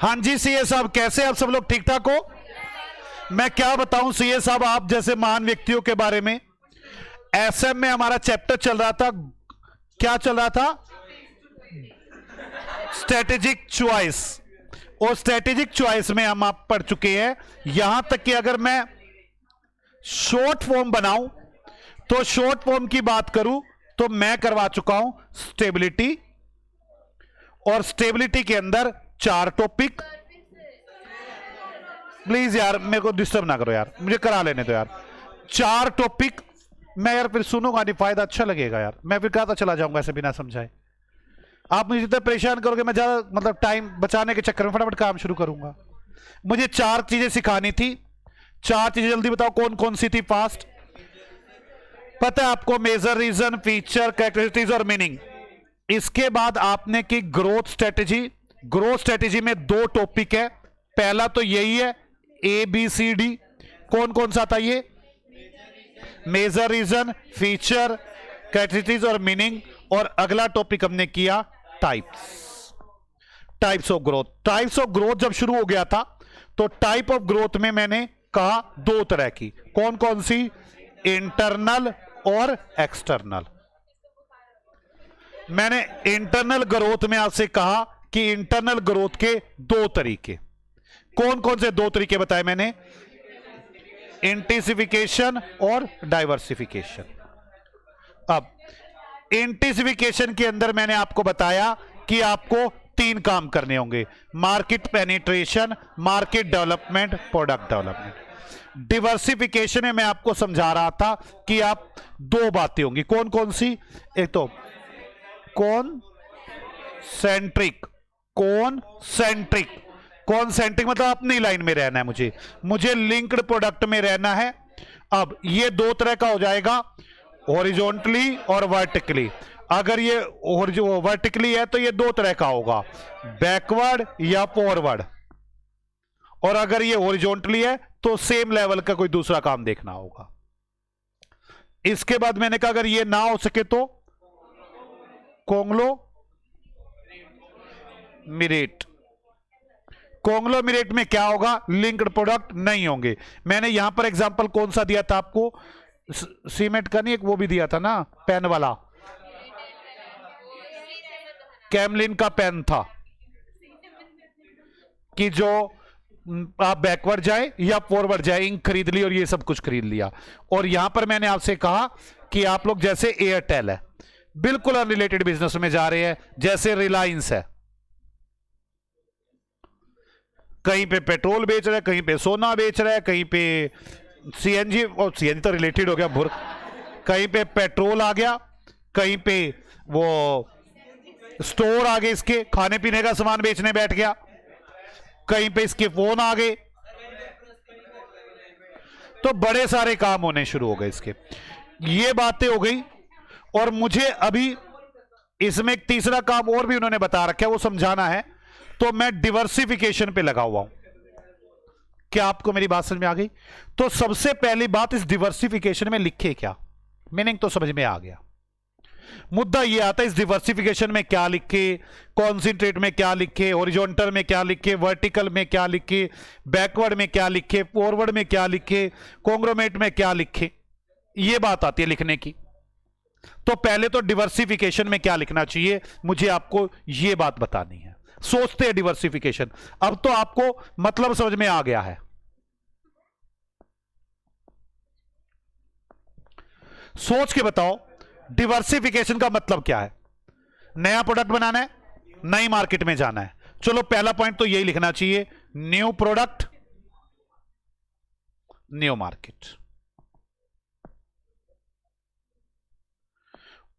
हाँ जी सीए साहब, कैसे आप सब लोग ठीक ठाक हो? मैं क्या बताऊं सीए साहब, आप जैसे महान व्यक्तियों के बारे में। एसएम में हमारा चैप्टर चल रहा था, क्या चल रहा था? Strategic choice. और स्ट्रेटेजिक चॉइस में हम आप पढ़ चुके हैं, यहां तक कि अगर मैं शॉर्ट फॉर्म बनाऊं तो शॉर्ट फॉर्म की बात करूं तो मैं करवा चुका हूं स्टेबिलिटी, और स्टेबिलिटी के अंदर 4 टॉपिक। प्लीज यार मेरे को डिस्टर्ब ना करो यार, मुझे करा लेने दो यार। 4 टॉपिक। मैं यार फिर सुनूंगा नहीं, फायदा अच्छा लगेगा यार, मैं फिर कहता चला जाऊंगा ऐसे बिना समझाए। आप मुझे जितना परेशान करोगे मैं ज्यादा मतलब टाइम बचाने के चक्कर में फटाफट काम शुरू करूंगा। मुझे 4 चीजें सिखानी थी। 4 चीजें जल्दी बताओ कौन कौन सी थी? फास्ट पता है आपको? मेजर, रीजन, फीचर, कैरेक्टरिस्टिक्स और मीनिंग। इसके बाद आपने की ग्रोथ स्ट्रेटेजी। ग्रोथ स्ट्रेटेजी में 2 टॉपिक है। पहला तो यही है ABCD। कौन कौन सा था ये? मेजर, रीजन, फीचर, कैरेक्टरिस्टिक्स और मीनिंग। और अगला टॉपिक हमने किया types. Types of growth. Types of growth जब शुरू हो गया था तो टाइप ऑफ ग्रोथ में मैंने कहा 2 तरह की। कौन कौन सी? इंटरनल और एक्सटर्नल। मैंने इंटरनल ग्रोथ में आपसे कहा कि इंटरनल ग्रोथ के 2 तरीके। कौन कौन से 2 तरीके बताए मैंने? इंटेंसिफिकेशन और डाइवर्सिफिकेशन। अब इंटेंसिफिकेशन के अंदर मैंने आपको बताया कि आपको 3 काम करने होंगे: market penetration, market development, product development. Diversification में मैं आपको समझा रहा था कि आप 2 बातें होंगी। कौन कौन सी? एक तो कौन सेंट्रिक। कौन सेंट्रिक। कौन सेंट्रिक मतलब अपनी लाइन में रहना है, मुझे लिंक्ड प्रोडक्ट में रहना है। अब ये 2 तरह का हो जाएगा, हॉरिजॉन्टली और वर्टिकली। अगर ये वर्टिकली है तो ये 2 तरह का होगा, बैकवर्ड या फॉरवर्ड। और अगर ये हॉरिजॉन्टली है तो सेम लेवल का कोई दूसरा काम देखना होगा। इसके बाद मैंने कहा अगर ये ना हो सके तो कॉन्ग्लोमेरेट। कॉन्ग्लोमेरेट में क्या होगा? लिंक्ड प्रोडक्ट नहीं होंगे। मैंने यहां पर एग्जांपल कौन सा दिया था आपको? सीमेंट का नहीं, एक वो भी दिया था ना पेन वाला, कैमलिन का पेन था कि जो आप बैकवर्ड जाए या फॉरवर्ड जाए, इंक खरीद ली और ये सब कुछ खरीद लिया। और यहां पर मैंने आपसे कहा कि आप लोग जैसे एयरटेल है, बिल्कुल अनरिलेटेड बिजनेस में जा रहे हैं, जैसे रिलायंस है, कहीं पे पेट्रोल बेच रहा है, कहीं पे सोना बेच रहा है, कहीं पे सीएनजी, और सीएनजी तो रिलेटेड हो गया भुर, कहीं पे पेट्रोल आ गया, कहीं पे वो स्टोर आ गए, इसके खाने पीने का सामान बेचने बैठ गया, कहीं पे इसके फोन आ गए, तो बड़े सारे काम होने शुरू हो गए इसके। ये बातें हो गई। और मुझे अभी इसमें एक तीसरा काम और भी उन्होंने बता रखा है, वो समझाना है, तो मैं डिवर्सिफिकेशन पे लगा हुआ हूं। क्या आपको मेरी बात समझ में आ गई? तो सबसे पहली बात, इस डिवर्सिफिकेशन में लिखे क्या? मीनिंग तो समझ में आ गया। मुद्दा यह आता है इस डिवर्सिफिकेशन में क्या लिखे, कॉन्सेंट्रेट में क्या लिखे, हॉरिजॉन्टल में क्या लिखे, वर्टिकल में क्या लिखे, बैकवर्ड में क्या लिखे, फॉरवर्ड में क्या लिखे, कॉन्ग्लोमेरेट में क्या लिखे। यह बात आती है लिखने की। तो पहले तो डिवर्सिफिकेशन में क्या लिखना चाहिए, मुझे आपको यह बात बतानी है। सोचते हैं डिवर्सिफिकेशन, अब तो आपको मतलब समझ में आ गया है। सोच के बताओ डिवर्सिफिकेशन का मतलब क्या है? नया प्रोडक्ट बनाना है, नई मार्केट में जाना है। चलो पहला पॉइंट तो यही लिखना चाहिए, न्यू प्रोडक्ट न्यू मार्केट।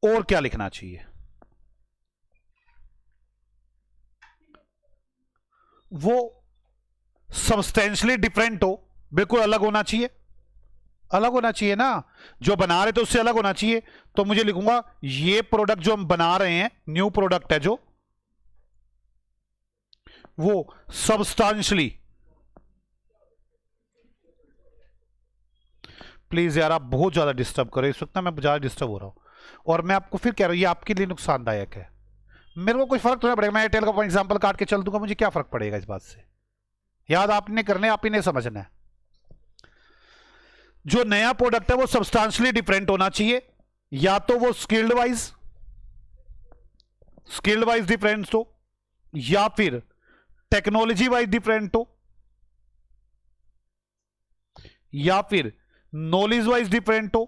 और क्या लिखना चाहिए? वो सब्सटेंशियली डिफरेंट हो, बिल्कुल अलग होना चाहिए। अलग होना चाहिए ना, जो बना रहे थे उससे अलग होना चाहिए। तो मुझे लिखूंगा ये प्रोडक्ट जो हम बना रहे हैं, न्यू प्रोडक्ट है जो, वो सब्सटेंशियली। प्लीज यार आप बहुत ज्यादा डिस्टर्ब करो इस वक्त ना, मैं ज्यादा डिस्टर्ब हो रहा हूं। और मैं आपको फिर कह रहा हूं ये आपके लिए नुकसानदायक है। मेरे को कोई फर्क तो नहीं पड़ेगा, मैं एयरटेल का एग्जांपल काट के चल दूंगा, मुझे क्या फर्क पड़ेगा इस बात से। याद आपने करने, आप ही ने समझना है। जो नया प्रोडक्ट है वो सब्सटेंशियली डिफरेंट होना चाहिए, या तो वो स्किल्ड वाइज डिफरेंट हो, या फिर टेक्नोलॉजी वाइज डिफरेंट हो, या फिर नॉलेज वाइज डिफरेंट हो,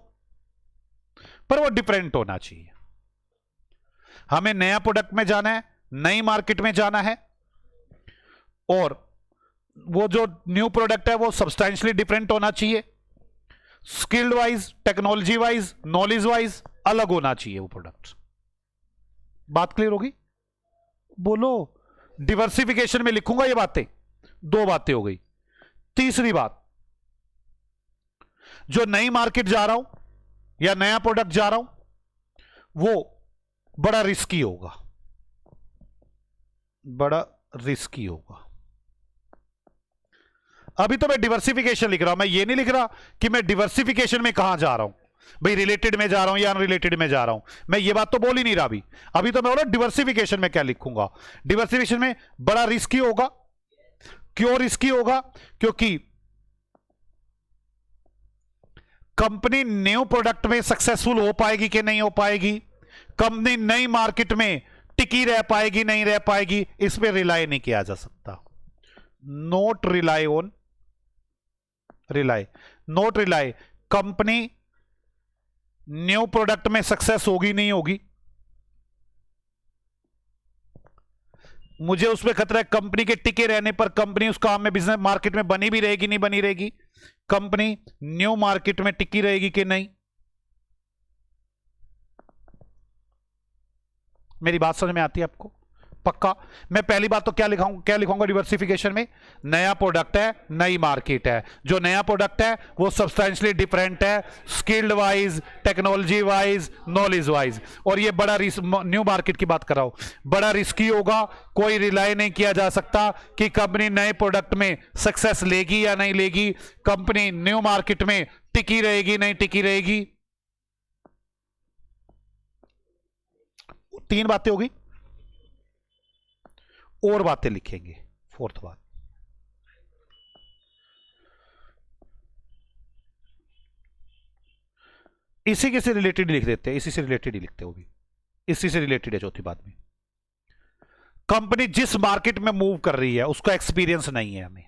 पर वो डिफरेंट होना चाहिए। हमें नया प्रोडक्ट में जाना है, नई मार्केट में जाना है, और वो जो न्यू प्रोडक्ट है वो सब्सटेंशियली डिफरेंट होना चाहिए, skilled wise, technology wise, knowledge wise अलग होना चाहिए वो प्रोडक्ट। बात क्लियर होगी? बोलो। डिवर्सिफिकेशन में लिखूंगा ये बातें, दो बातें हो गई। तीसरी बात, जो नई मार्केट जा रहा हूं या नया प्रोडक्ट जा रहा हूं वो बड़ा रिस्की होगा, बड़ा रिस्की होगा। अभी तो मैं डिवर्सिफिकेशन लिख रहा हूं, मैं ये नहीं लिख रहा कि मैं डिवर्सिफिकेशन में कहां जा रहा हूं, भाई रिलेटेड में जा रहा हूं या अनरिलेटेड में जा रहा हूं, मैं ये बात तो बोल ही नहीं रहा। अभी तो मैं बोला डिवर्सिफिकेशन में क्या लिखूंगा। डिवर्सिफिकेशन में बड़ा रिस्की होगा। क्यों रिस्की होगा? क्योंकि कंपनी न्यू प्रोडक्ट में सक्सेसफुल हो पाएगी कि नहीं हो पाएगी, कंपनी नई मार्केट में टिकी रह पाएगी नहीं रह पाएगी, इस पर रिलाई नहीं किया जा सकता। Note rely on note rely. Company new product में सक्सेस होगी नहीं होगी, मुझे उसमें खतरा है कंपनी के टिके रहने पर कंपनी उस काम में, बिजनेस मार्केट में बनी भी रहेगी नहीं बनी रहेगी, कंपनी न्यू मार्केट में टिकी रहेगी कि नहीं। मेरी बात समझ में आती है आपको? पक्का। मैं पहली बात तो क्या लिखाऊंगा डिवर्सिफिकेशन में, नया प्रोडक्ट है, नई मार्केट है। जो नया प्रोडक्ट है वो सब्सटेंशियली डिफरेंट है, skilled wise, technology wise, knowledge wise. और ये बड़ा न्यू मार्केट की बात कर रहा हूं, बड़ा रिस्की होगा। कोई रिलाई नहीं किया जा सकता कि कंपनी नए प्रोडक्ट में सक्सेस लेगी या नहीं लेगी, कंपनी न्यू मार्केट में टिकी रहेगी नहीं टिकी रहेगी। तीन बातें होगी, और बातें लिखेंगे। फोर्थ बात, इसी के से रिलेटेड लिख देते हैं, इसी से रिलेटेड ही लिखते हैं, वो भी इसी से रिलेटेड है। चौथी बात में, कंपनी जिस मार्केट में मूव कर रही है उसका एक्सपीरियंस नहीं है हमें,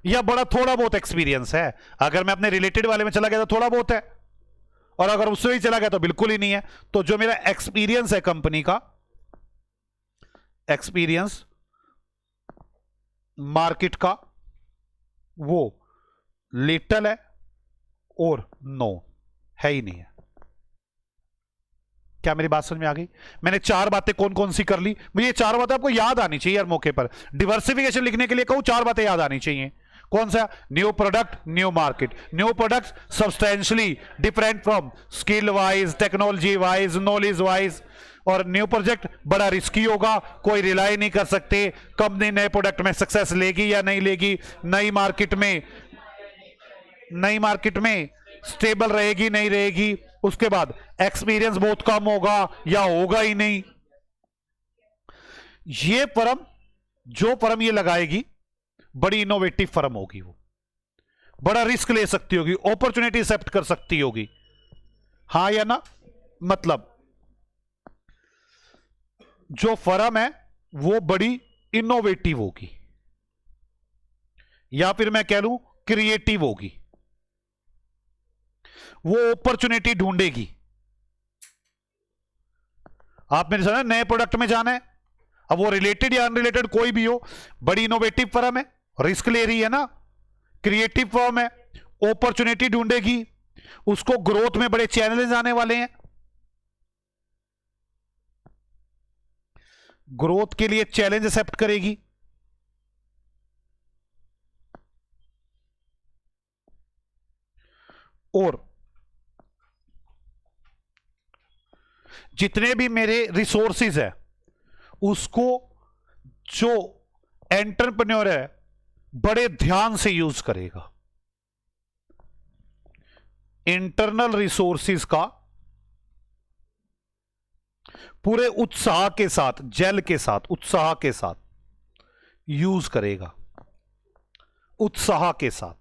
या बड़ा थोड़ा बहुत एक्सपीरियंस है। अगर मैं अपने रिलेटेड वाले में चला गया तो थोड़ा बहुत है, और अगर उससे ही चला गया तो बिल्कुल ही नहीं है। तो जो मेरा एक्सपीरियंस है कंपनी का, एक्सपीरियंस मार्केट का, वो लिटल है और नो है ही नहीं है। क्या मेरी बात समझ में आ गई? मैंने चार बातें कौन कौन सी कर ली, मुझे ये चार बातें आपको याद आनी चाहिए यार मौके पर। डिवर्सिफिकेशन लिखने के लिए कहूं, चार बातें याद आनी चाहिए। कौन सा? New product, new market. New product substantially different from skill wise, technology wise, knowledge wise. और न्यू प्रोजेक्ट बड़ा रिस्की होगा, कोई रिलाई नहीं कर सकते कंपनी नए प्रोडक्ट में सक्सेस लेगी या नहीं लेगी, नई मार्केट में स्टेबल रहेगी नहीं रहेगी। उसके बाद एक्सपीरियंस बहुत कम होगा या होगा ही नहीं। ये फर्म, जो फर्म ये लगाएगी बड़ी इनोवेटिव फर्म होगी, वो बड़ा रिस्क ले सकती होगी, अपॉर्चुनिटी एक्सेप्ट कर सकती होगी। हां या ना? मतलब जो फर्म है वो बड़ी इनोवेटिव होगी, या फिर मैं कह लूं क्रिएटिव होगी, वो अपॉर्चुनिटी ढूंढेगी। आप मेरे साथ नए प्रोडक्ट में जाना है, अब वो रिलेटेड या अनरिलेटेड कोई भी हो, बड़ी इनोवेटिव फर्म है, रिस्क ले रही है ना, क्रिएटिव फर्म है, अपॉर्चुनिटी ढूंढेगी, उसको ग्रोथ में बड़े चैलेंजेस आने वाले हैं, ग्रोथ के लिए चैलेंज एक्सेप्ट करेगी। और जितने भी मेरे रिसोर्सेज है उसको जो एंटरप्रेन्योर है बड़े ध्यान से यूज करेगा। इंटरनल रिसोर्सेज का पूरे उत्साह के साथ, जेल के साथ, उत्साह के साथ यूज करेगा, उत्साह के साथ।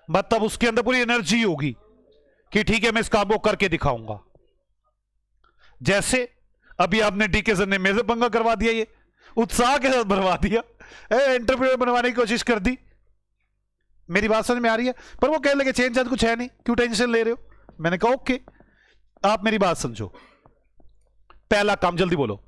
मतलब उसके अंदर पूरी एनर्जी होगी कि ठीक है मैं इस काम को करके दिखाऊंगा। जैसे अभी आपने डीके सर ने मेरे से पंगा करवा दिया, ये उत्साह के साथ बनवा दिया, एंटरप्रेन्योर बनवाने की कोशिश कर दी। मेरी बात समझ में आ रही है? पर वो कहने लगे चेंज आज कुछ है नहीं, क्यों टेंशन ले रहे हो? मैंने कहा ओके, आप मेरी बात समझो। पहला काम जल्दी बोलो,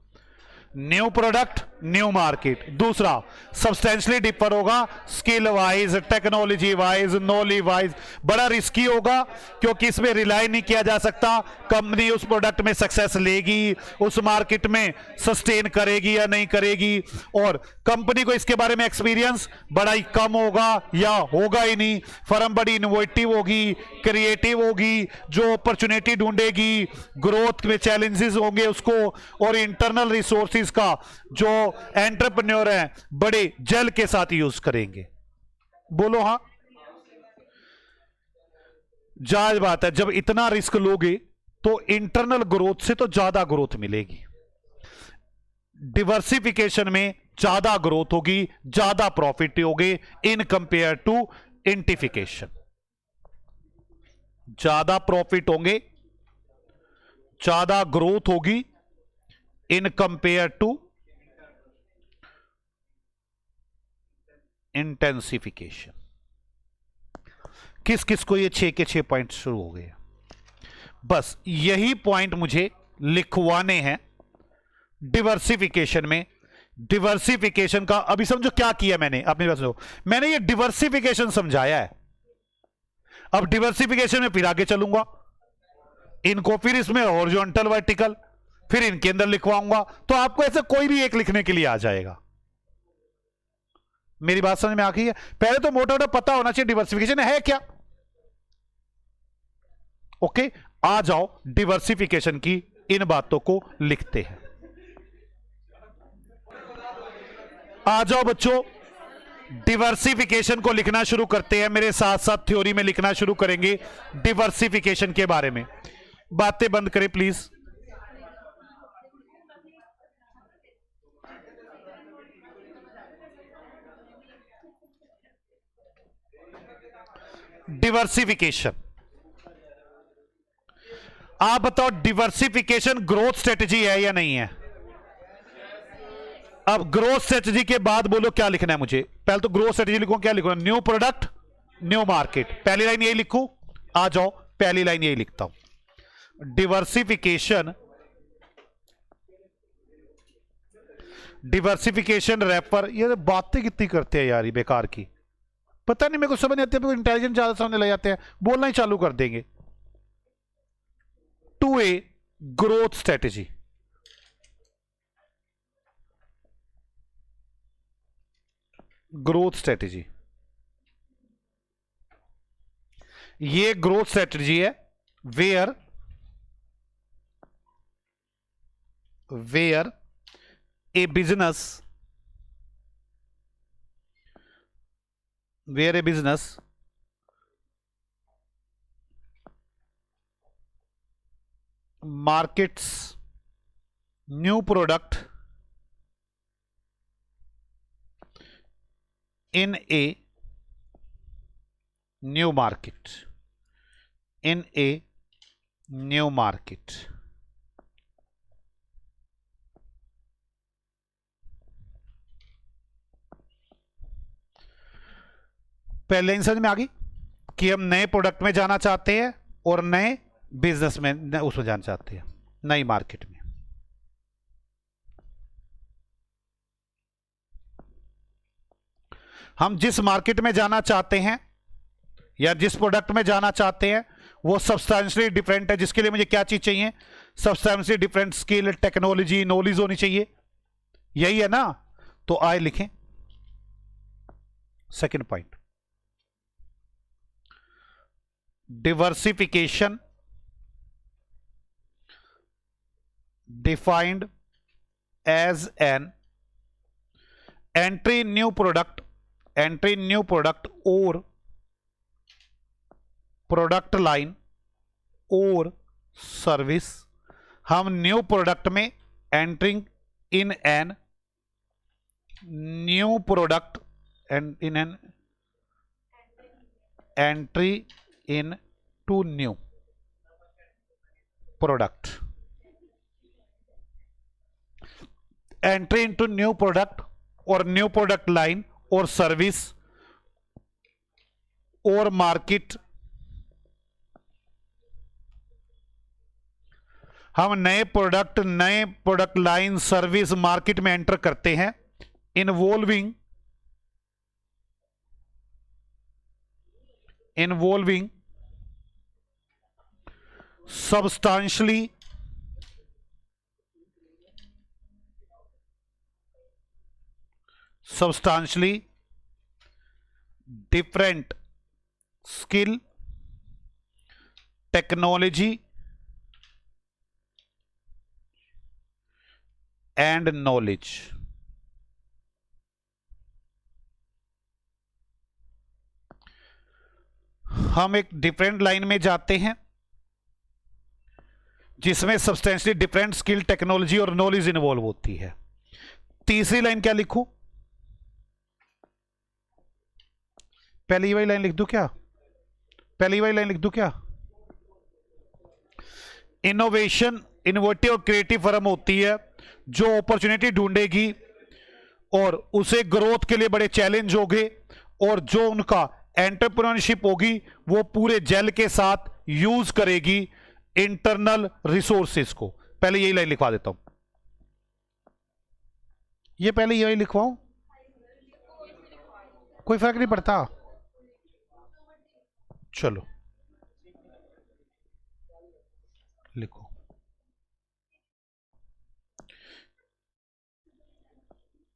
न्यू प्रोडक्ट न्यू मार्केट। दूसरा सब्सटेंशियली डिफर होगा, skill wise, technology wise, knowledge wise. बड़ा रिस्की होगा क्योंकि इसमें रिलाई नहीं किया जा सकता कंपनी उस प्रोडक्ट में सक्सेस लेगी, उस मार्केट में सस्टेन करेगी या नहीं करेगी। और कंपनी को इसके बारे में एक्सपीरियंस बड़ा ही कम होगा या होगा ही नहीं। फर्म बड़ी इनोवेटिव होगी, क्रिएटिव होगी, जो अपॉर्चुनिटी ढूंढेगी, ग्रोथ में चैलेंजेस होंगे उसको, और इंटरनल रिसोर्सेज का जो एंटरप्रेन्योर है बड़े जेल के साथ यूज करेंगे। बोलो हां। जायज बात है, जब इतना रिस्क लोगे तो इंटरनल ग्रोथ से तो ज्यादा ग्रोथ मिलेगी। डिवर्सिफिकेशन में ज्यादा ग्रोथ होगी, ज्यादा प्रॉफिट होगी इन कंपेयर टू इंटिफिकेशन। ज्यादा प्रॉफिट होंगे, ज्यादा ग्रोथ होगी इन कंपेयर टू इंटेंसिफिकेशन। किस किस को ये 6 के 6 पॉइंट शुरू हो गए? बस यही पॉइंट मुझे लिखवाने हैं डिवर्सिफिकेशन में। डिवर्सिफिकेशन का अभी समझो क्या किया मैंने, अपनी बात सुनो। मैंने ये डिवर्सिफिकेशन समझाया है, अब डिवर्सिफिकेशन में फिर आगे चलूंगा, इनको फिर इसमें हॉरिजॉन्टल वर्टिकल, फिर इनके अंदर लिखवाऊंगा, तो आपको ऐसे कोई भी एक लिखने के लिए आ जाएगा। मेरी बात समझ में आ गई है? पहले तो मोटा मोटा पता होना चाहिए डिवर्सिफिकेशन है क्या। ओके, आ जाओ डिवर्सिफिकेशन की इन बातों को लिखते हैं। आ जाओ बच्चों, डिवर्सिफिकेशन को लिखना शुरू करते हैं। मेरे साथ साथ थ्योरी में लिखना शुरू करेंगे डिवर्सिफिकेशन के बारे में। बातें बंद करें प्लीज। डिवर्सिफिकेशन, आप बताओ डिवर्सिफिकेशन ग्रोथ स्ट्रेटजी है या नहीं है? अब ग्रोथ स्ट्रेटजी के बाद बोलो क्या लिखना है मुझे। पहले तो ग्रोथ स्ट्रेटजी लिखूं, क्या लिखूं? New product new market. पहली लाइन यही लिखूं? आ जाओ पहली लाइन यही लिखता हूं, डिवर्सिफिकेशन, डिवर्सिफिकेशन रेफर। ये बातें कितनी करते हैं यार ये बेकार की, पता नहीं मेरे को समझ नहीं आती, इंटेलिजेंट ज्यादा सामने ले जाते हैं, बोलना ही चालू कर देंगे। Two A growth strategy, growth strategy, ये ग्रोथ स्ट्रेटेजी है where a business, where a business markets new product in a new market, in a new market। पहले इन समझ में आ गई कि हम नए प्रोडक्ट में जाना चाहते हैं और नए बिजनेस में उसमें जाना चाहते हैं, नई मार्केट में। हम जिस मार्केट में जाना चाहते हैं या जिस प्रोडक्ट में जाना चाहते हैं वो सब्सटेंशियली डिफरेंट है, जिसके लिए मुझे क्या चीज चाहिए? Substantially different skill, technology, knowledge होनी चाहिए, यही है ना? तो आए लिखें second point, diversification defined as an entry new product or product line or service हम न्यू प्रोडक्ट में entering in an new product and in an entry in to new product, entry into new product और new product line और service और market. हम नए product line service market में enter करते हैं। Involving substantially different skill, technology and knowledge। हम एक डिफरेंट लाइन में जाते हैं जिसमें सब्सटेंशियली डिफरेंट स्किल, टेक्नोलॉजी और नॉलेज इन्वॉल्व होती है। तीसरी लाइन क्या लिखूं? पहली वाली लाइन लिख दूं क्या? इनोवेशन, इनोवेटिव और क्रिएटिव फर्म होती है जो अपॉर्चुनिटी ढूंढेगी और उसे ग्रोथ के लिए बड़े चैलेंज होंगे, और जो उनका एंटरप्रेन्योरशिप होगी वो पूरे जेल के साथ यूज करेगी इंटरनल रिसोर्सेज को। पहले यही लाइन लिखवा देता हूं, ये पहले यही लिखवाऊं, कोई फर्क नहीं पड़ता। चलो लिखो,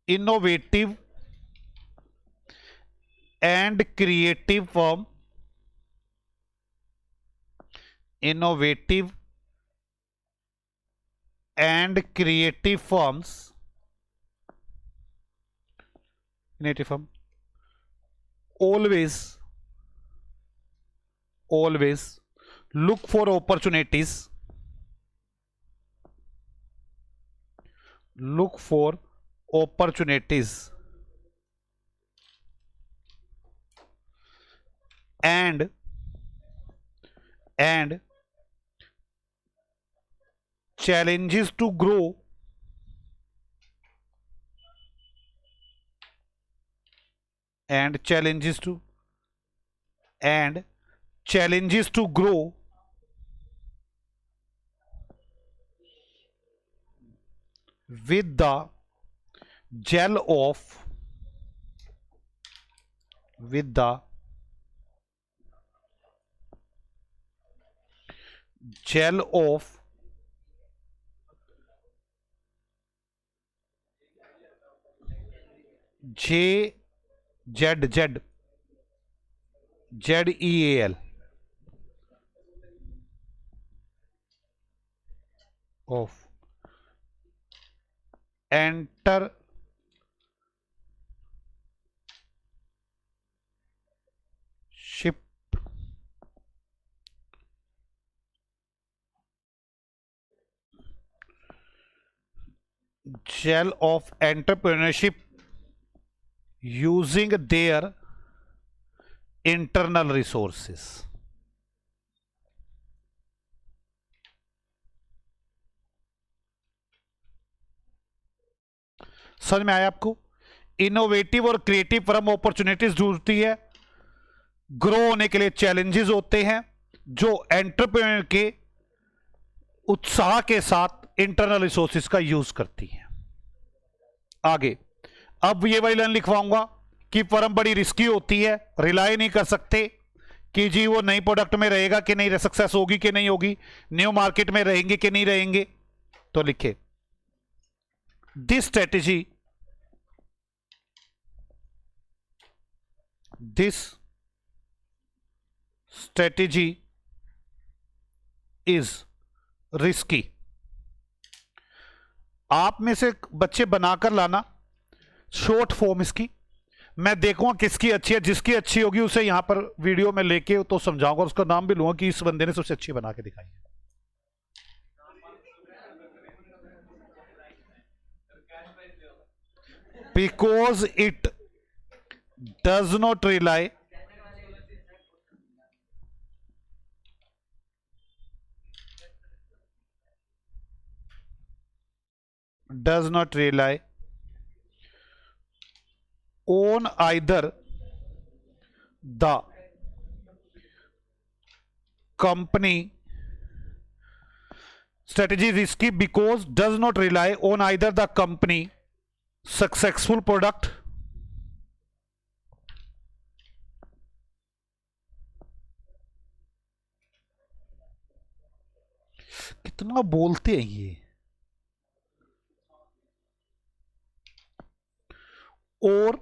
innovative and creative firm, innovative and creative firms always look for opportunities and challenges to grow with the gel of ZEAL of enter ship gel of entrepreneurship using their internal resources। समझ में आया आपको? Innovative और creative firm opportunities ढूंढती है, grow होने के लिए चैलेंजेस होते हैं, जो एंटरप्रेन्योर के उत्साह के साथ इंटरनल रिसोर्सेज का यूज करती है। आगे अब ये वाली लाइन लिखवाऊंगा कि फर्म बड़ी रिस्की होती है, रिलाई नहीं कर सकते कि जी वो नई प्रोडक्ट में रहेगा कि नहीं, सक्सेस होगी कि नहीं होगी, न्यू मार्केट में रहेंगे कि नहीं रहेंगे। तो लिखे दिस स्ट्रेटेजी इज रिस्की। आप में से बच्चे बनाकर लाना शॉर्ट फॉर्म इसकी, मैं देखूंगा किसकी अच्छी है, जिसकी अच्छी होगी उसे यहां पर वीडियो में लेके तो समझाऊंगा, उसका नाम भी लूंगा कि इस बंदे ने सबसे अच्छी बना के दिखाई है। because it does not rely on either the company strategy is risky because does not rely on either the company successful product कितना बोलते हैं ये, और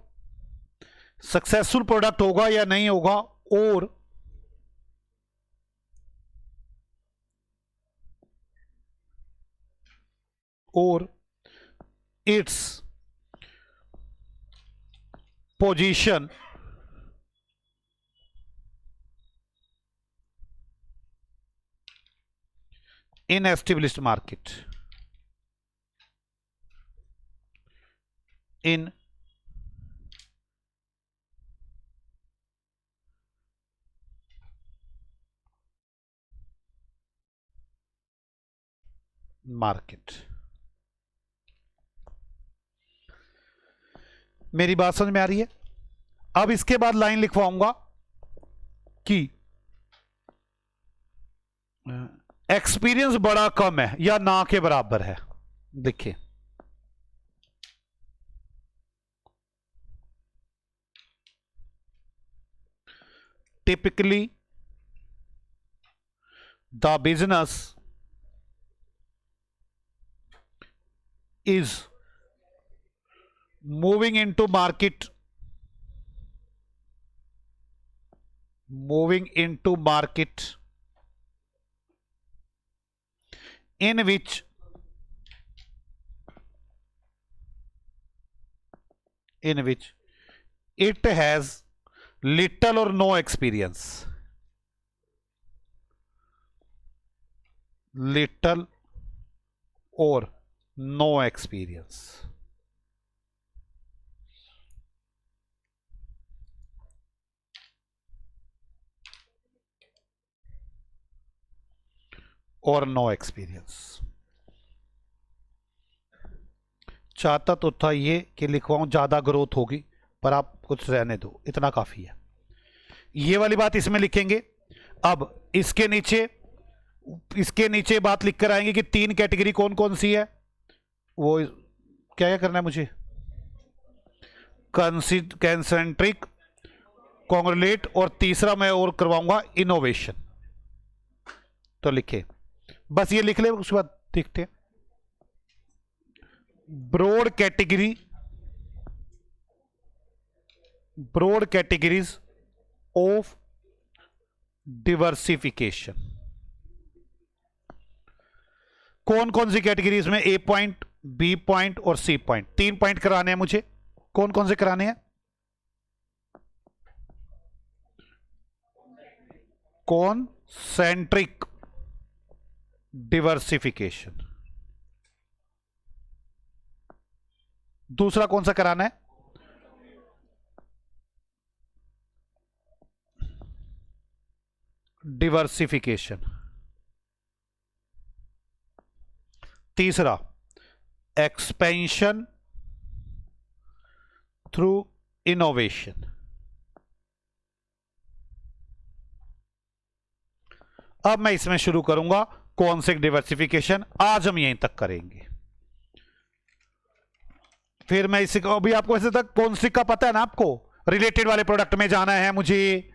सक्सेसफुल प्रोडक्ट होगा या नहीं होगा, और its position in established market, in market. मेरी बात समझ में आ रही है? अब इसके बाद लाइन लिखवाऊंगा कि एक्सपीरियंस बड़ा कम है या ना के बराबर है। देखिए typically the business is moving into market in which it has little or no experience, little or no experience, और नो एक्सपीरियंस। चाहता तो था ये कि लिखवाऊं ज्यादा ग्रोथ होगी, पर आप कुछ रहने दो, इतना काफी है। ये वाली बात इसमें लिखेंगे। अब इसके नीचे बात लिख कर आएंगे कि 3 कैटेगरी कौन कौन सी है। वो क्या क्या करना है मुझे, कंसेंट्रिक, कॉन्ग्रुलेट, और तीसरा मैं और करवाऊंगा इनोवेशन। तो लिखे, बस ये लिख ले, उसके बाद देखते हैं। Broad categories of diversification. कौन कौन सी कैटेगरीज में, ए पॉइंट, बी पॉइंट और सी पॉइंट, 3 पॉइंट कराने हैं मुझे। कौन कौन से कराने हैं? Concentric diversification. दूसरा कौन सा कराना है? डिवर्सिफिकेशन। तीसरा एक्सपेंशन थ्रू इनोवेशन। अब मैं इसमें शुरू करूंगा कॉन्सेप्ट डिवर्सिफिकेशन। आज हम यहीं तक करेंगे, फिर मैं इसी को, अभी आपको ऐसे तक कॉन्सेप्ट का पता है ना, आपको रिलेटेड वाले प्रोडक्ट में जाना है मुझे,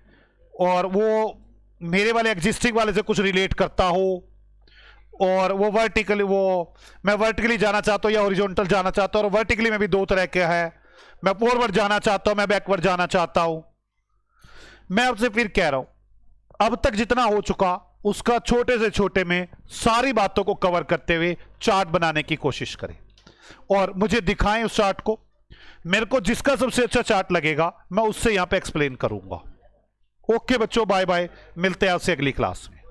और वो मेरे वाले एग्जिस्टिंग वाले से कुछ रिलेट करता हो, और वो वर्टिकली, वो मैं वर्टिकली जाना चाहता हूं या हॉरिजॉन्टल जाना चाहता हूं, और वर्टिकली में भी 2 तरह के है, मैं फॉरवर्ड जाना चाहता हूं, मैं बैकवर्ड जाना चाहता हूं। मैं आपसे फिर कह रहा हूं, अब तक जितना हो चुका उसका छोटे से छोटे में सारी बातों को कवर करते हुए चार्ट बनाने की कोशिश करें, और मुझे दिखाएं उस चार्ट को। मेरे को जिसका सबसे अच्छा चार्ट लगेगा मैं उससे यहां पे एक्सप्लेन करूंगा। ओके बच्चों, बाय बाय, मिलते हैं आपसे अगली क्लास में।